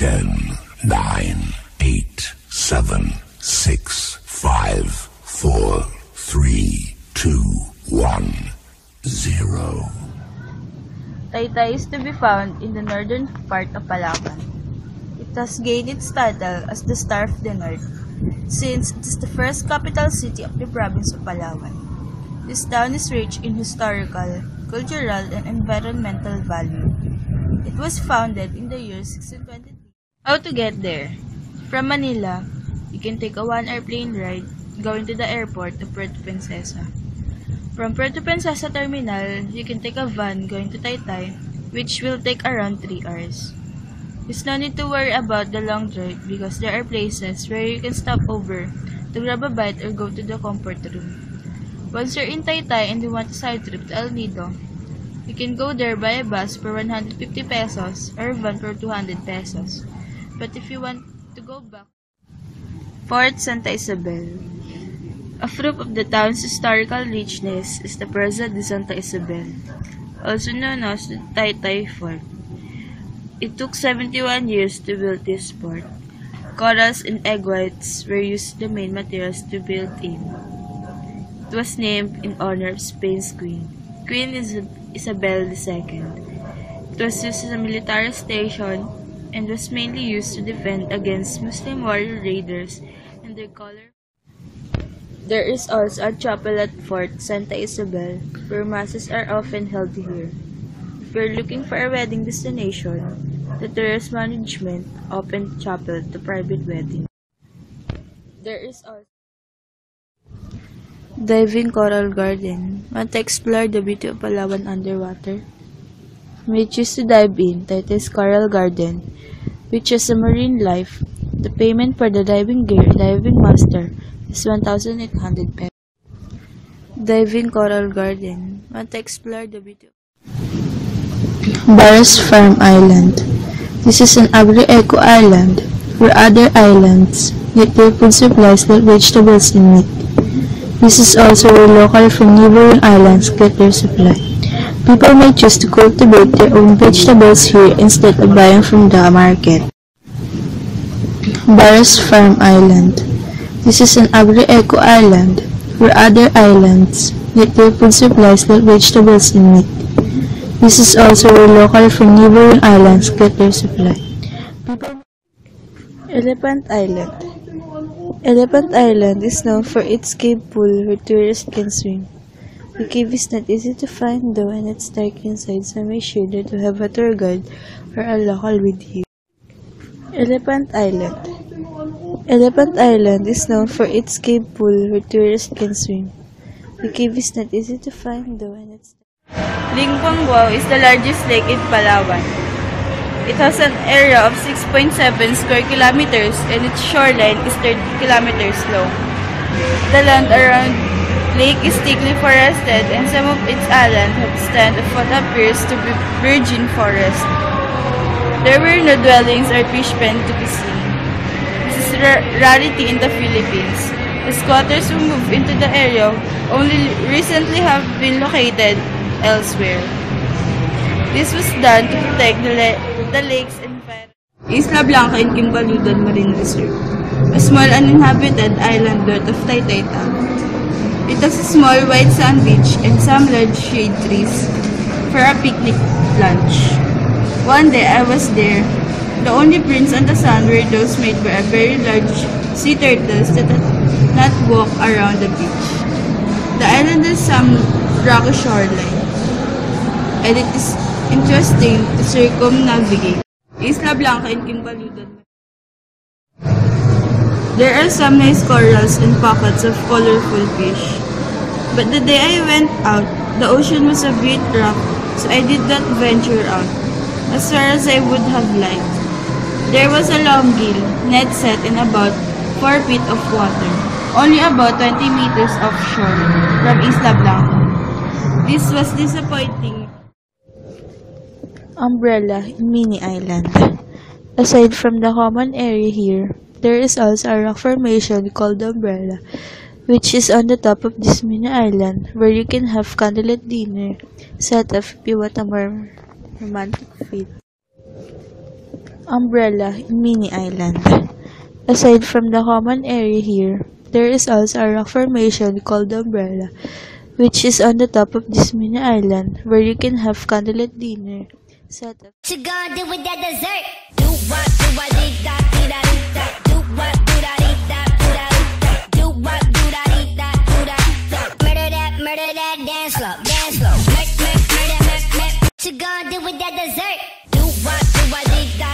10, 9, 8, 7, 6, 5, 4, 3, 2, 1, 0. Taytay is to be found in the northern part of Palawan. It has gained its title as the Star of the North, since it is the first capital city of the province of Palawan. This town is rich in historical, cultural, and environmental value. It was founded in the year 1623. How to get there? From Manila, you can take a 1-hour plane ride going to the airport of Puerto Princesa. From Puerto Princesa Terminal, you can take a van going to Taytay, which will take around 3 hours. There's no need to worry about the long drive because there are places where you can stop over to grab a bite or go to the comfort room. Once you're in Taytay and you want a side trip to El Nido, you can go there by a bus for 150 pesos or a van for 200 pesos. But if you want to go back, Fort Santa Isabel. A proof of the town's historical richness is the Plaza de Santa Isabel, also known as the Taytay Fort. It took 71 years to build this fort. Corals and egg whites were used as the main materials to build in. It was named in honor of Spain's queen, Queen Isabel II. It was used as a military station and was mainly used to defend against Muslim warrior raiders and their color. There is also a chapel at Fort Santa Isabel, where masses are often held here. If you're looking for a wedding destination, the tourist management opened the chapel to private weddings. There is also Diving Coral Garden. Want to explore the beauty of Palawan underwater? You may choose to dive in Taytay's Coral Garden, which has a marine life. The payment for the diving gear and diving master is 1,800 pesos. Diving Coral Garden. Want to explore the beauty of Barras Farm Island. This is an agri-eco island where other islands get their food supplies like vegetables and meat. This is also where local from neighboring islands get their supply. People may choose to cultivate their own vegetables here instead of buying from the market. Barras Farm Island. This is an agri-eco island where other islands get their food supplies like vegetables and meat. This is also where local from neighboring islands get their supply. Elephant Island. Elephant Island is known for its cave pool where tourists can swim. The cave is not easy to find though and it's dark inside, so make sure that you have a tour guide or a local with you. Elephant Island. Elephant Island is known for its cave pool where tourists can swim. The cave is not easy to find though and it's Lingpangguao is the largest lake in Palawan. It has an area of 6.7 square kilometers and its shoreline is 30 kilometers long. The land around lake is thickly forested and some of its islands have stand of what appears to be virgin forest. There were no dwellings or fish pen to be seen. This is a rarity in the Philippines. The squatters who moved into the area only recently have been located elsewhere. This was done to protect the lakes and Isla Blanca in Kimbaludan Marine Reserve, a small uninhabited island north of Taytay town. It has a small white sand beach and some large shade trees for a picnic lunch. One day I was there. The only prints on the sand were those made by a very large sea turtles that had not walk around the beach. The island has some rocky shoreline, and it is interesting to circumnavigate. Isla Blanca in Kimbaludan. There are some nice corals and pockets of colorful fish. But the day I went out, the ocean was a bit rough, so I did not venture out as far as I would have liked. There was a long gill, net set in about 4 feet of water, only about 20 meters offshore from Isla Blanca. This was disappointing. Umbrella in Mini Island. Aside from the common area here, there is also a rock formation called Umbrella, which is on the top of this mini island where you can have candlelit dinner set up if you want a more romantic feel. Umbrella in Mini Island. Aside from the common area here, there is also a rock formation called the Umbrella, which is on the top of this mini island where you can have candlelit dinner set up. What you gonna do with that dessert? Do what, do what, dee da, dee da, dee da. Do what, do da, dee da, do da, dee da. Do what, do da, dee da, do da, dee da. Murder that, dance slow, murder. What you gonna do with that dessert? Do what, do what, dee da.